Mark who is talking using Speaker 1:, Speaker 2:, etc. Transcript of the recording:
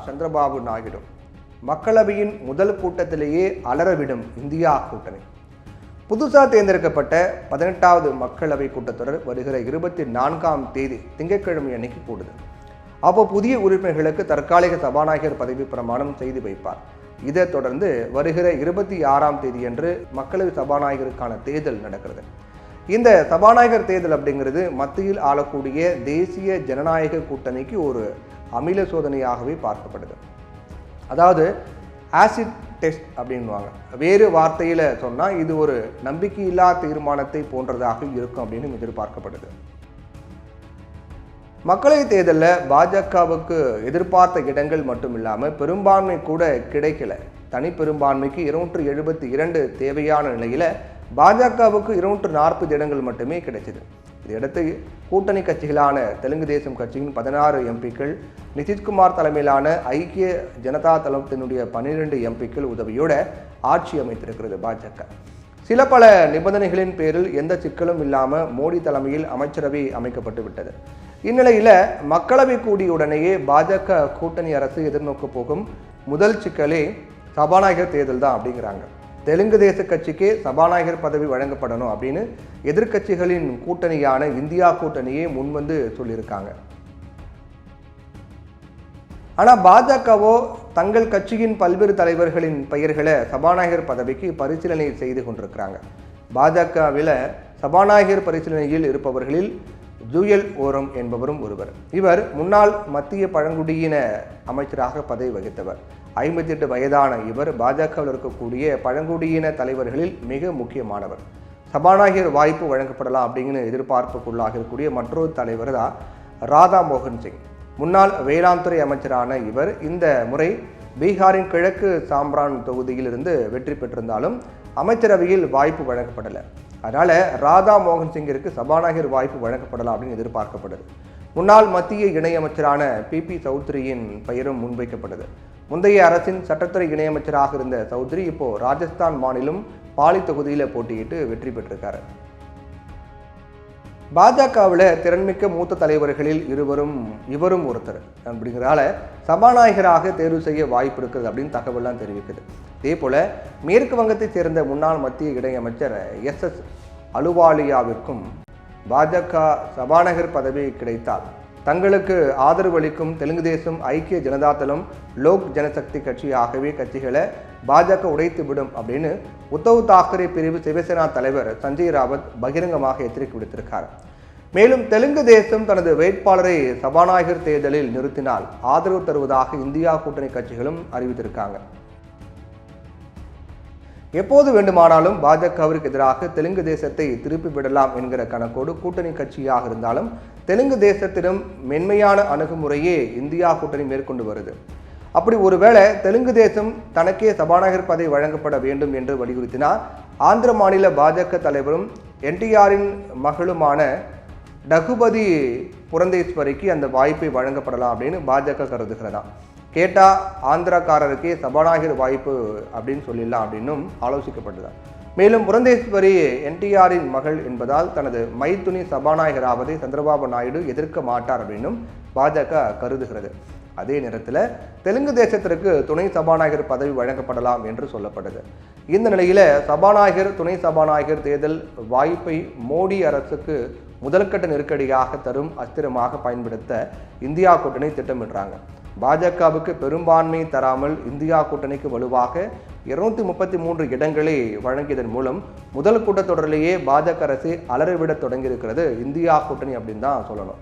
Speaker 1: சந்திரபாபு நாயுடு. மக்களவையின் முதல் கூட்டத்திலேயே அலறவிடும் இந்தியா கூட்டணி. புதுசாக தேர்ந்தெடுக்கப்பட்ட 18வது மக்களவை கூட்டத்தொடர் வருகிற 24ஆம் தேதி திங்கட்கிழமை அன்னைக்கு கூடுது. அப்போ புதிய உறுப்பினர்களுக்கு தற்காலிக சபாநாயகர் பதவி பிரமாணம் செய்து வைப்பார். இதைத் தொடர்ந்து வருகிற 26ஆம் தேதியன்று மக்களவை சபாநாயகருக்கான தேர்தல் நடக்கிறது. இந்த சபாநாயகர் தேர்தல் அப்படிங்கிறது மத்தியில் ஆளக்கூடிய தேசிய ஜனநாயக கூட்டணிக்கு ஒரு அமில சோதனையாகவே பார்க்கப்படுது. அதாவது ஆசிட் டெஸ்ட் அப்படின்வாங்க. வேறு வார்த்தையில் சொன்னால் இது ஒரு நம்பிக்கையில்லா தீர்மானத்தை போன்றதாக இருக்கும் அப்படின்னு எதிர்பார்க்கப்படுது. மக்களவைத் தேர்தலில் பாஜகவுக்கு எதிர்பார்த்த இடங்கள் மட்டும் இல்லாமல் பெரும்பான்மை கூட கிடைக்கல. தனி பெரும்பான்மைக்கு 272 தேவையான நிலையில் பாஜகவுக்கு 240 இடங்கள் மட்டுமே கிடைச்சது. இதையடுத்து கூட்டணி கட்சிகளான தெலுங்கு தேசம் கட்சியின் 16 எம்பிக்கள், நிதிஷ்குமார் தலைமையிலான ஐக்கிய ஜனதா தளத்தினுடைய 12 எம்பிக்கள் உதவியோட ஆட்சி அமைத்திருக்கிறது பாஜக. சில பல நிபந்தனைகளின் பேரில் எந்த சிக்கலும் இல்லாமல் மோடி தலைமையில் அமைச்சரவை அமைக்கப்பட்டு விட்டது. இந்நிலையில் மக்களவை கூடியுடனேயே பாஜக கூட்டணி அரசு எதிர்நோக்க போகும் முதல் சிக்கலே சபாநாயகர் தேர்தல் தான் அப்படிங்கிறாங்க. தெலுங்கு தேச கட்சிக்கே சபாநாயகர் பதவி வழங்கப்படணும் அப்படின்னு எதிர்க்கட்சிகளின் கூட்டணியான இந்தியா கூட்டணியே முன்வந்து சொல்லியிருக்காங்க. ஆனால் பாஜகவோ தங்கள் கட்சியின் பல்வேறு தலைவர்களின் பெயர்களை சபாநாயகர் பதவிக்கு பரிசீலனை செய்து கொண்டிருக்கிறாங்க. பாஜகவில் சபாநாயகர் பரிசீலனையில் இருப்பவர்களில் ஜூயல் ஓரம் என்பவரும் ஒருவர். இவர் முன்னாள் மத்திய பழங்குடியின அமைச்சராக பதவி வகித்தவர். 58 வயதான இவர் பாஜகவில் இருக்கக்கூடிய பழங்குடியின தலைவர்களில் மிக முக்கியமானவர். சபாநாயகர் வாய்ப்பு வழங்கப்படலாம் அப்படிங்கிற எதிர்பார்ப்புக்குள்ளாக இருக்கக்கூடிய மற்றொரு தலைவர் தான் ராதா மோகன் சிங். முன்னாள் வேளாண் துறை அமைச்சரான இவர் இந்த முறை பீகாரின் கிழக்கு சாம்ரான் தொகுதியில் இருந்து வெற்றி பெற்றிருந்தாலும் அமைச்சரவையில் வாய்ப்பு வழங்கப்படலை. அதனால் ராதா மோகன் சிங்கிற்கு சபாநாயகர் வாய்ப்பு வழங்கப்படலாம் அப்படின்னு எதிர்பார்க்கப்படுது. முன்னாள் மத்திய இணையமைச்சரான பிபி சௌத்ரியின் பெயரும் முன்வைக்கப்படுது. முந்தைய அரசின் சட்டத்துறை இணையமைச்சராக இருந்த சௌத்ரி இப்போ ராஜஸ்தான் மாநிலம் பாலி தொகுதியில் போட்டியிட்டு வெற்றி பெற்றிருக்காரு. பாஜகவில் திறன்மிக்க மூத்த தலைவர்களில் இவரும் ஒருத்தர் அப்படிங்கிறதால சபாநாயகராக தேர்வு செய்ய வாய்ப்பு இருக்குது அப்படின்னு தகவல்லாம் தெரிவிக்குது. இதே போல மேற்கு வங்கத்தை சேர்ந்த முன்னாள் மத்திய இணையமைச்சர் SS அலுவாலியாவிற்கும் பாஜக சபாநாயகர் பதவி கிடைத்தால் தங்களுக்கு ஆதரவு அளிக்கும் தெலுங்கு தேசம், ஐக்கிய ஜனதா தளம், லோக் ஜனசக்தி கட்சி ஆகியவை கட்சிகளை பாஜக உடைத்து விடும் அப்படின்னு உத்தவ் தாக்கரே பிரிவு சிவசேனா தலைவர் சஞ்சய் ராவத் பகிரங்கமாக எச்சரிக்கை விடுத்திருக்கார். மேலும் தெலுங்கு தேசம் தனது வேட்பாளரை சபாநாயகர் தேர்தலில் நிறுத்தினால் ஆதரவு தருவதாக இந்தியா கூட்டணி கட்சிகளும் அறிவித்திருக்காங்க. எப்போது வேண்டுமானாலும் பாஜகவிற்கு எதிராக தெலுங்கு தேசத்தை திருப்பி விடலாம் என்கிற கணக்கோடு கூட்டணி கட்சியாக இருந்தாலும் தெலுங்கு தேசத்திடம் மென்மையான அணுகுமுறையே இந்தியா கூட்டணி மேற்கொண்டு வருது. அப்படி ஒருவேளை தெலுங்கு தேசம் தனக்கே சபாநாயகர் பதவி வழங்கப்பட வேண்டும் என்று வலியுறுத்தினால் ஆந்திர மாநில பாஜக தலைவரும் NTRின் மகளுமான டகுபதி புரந்தேஸ்வரிக்கு அந்த வாய்ப்பை வழங்கப்படலாம் அப்படின்னு பாஜக கருதுகிறதா. கேட்டால் ஆந்திராக்காரருக்கே சபாநாயகர் வாய்ப்பு அப்படின்னு சொல்லிடலாம் அப்படின்னும் ஆலோசிக்கப்பட்டது. மேலும் புரந்தேஸ்வரி NTRின் மகள் என்பதால் தனது மைத்துனி சபாநாயகராவதை சந்திரபாபு நாயுடு எதிர்க்க மாட்டார் அப்படின்னும் பாஜக கருதுகிறது. அதே நேரத்தில் தெலுங்கு தேசத்திற்கு துணை சபாநாயகர் பதவி வழங்கப்படலாம் என்று சொல்லப்பட்டது. இந்த நிலையில் சபாநாயகர், துணை சபாநாயகர் தேர்தல் வாய்ப்பை மோடி அரசுக்கு முதல்கட்ட நெருக்கடியாக தரும் அஸ்திரமாக பயன்படுத்த இந்தியா கூட்டணி திட்டமிடுறாங்க. பாஜகவுக்கு பெரும்பான்மை தராமல் இந்தியா கூட்டணிக்கு வலுவாக 233 இடங்களை வழங்கியதன் மூலம் முதல் கூட்டத்தொடரிலேயே பாஜக அரசு அலறிவிட தொடங்கியிருக்கிறது இந்தியா கூட்டணி அப்படின்னு தான் சொல்லணும்.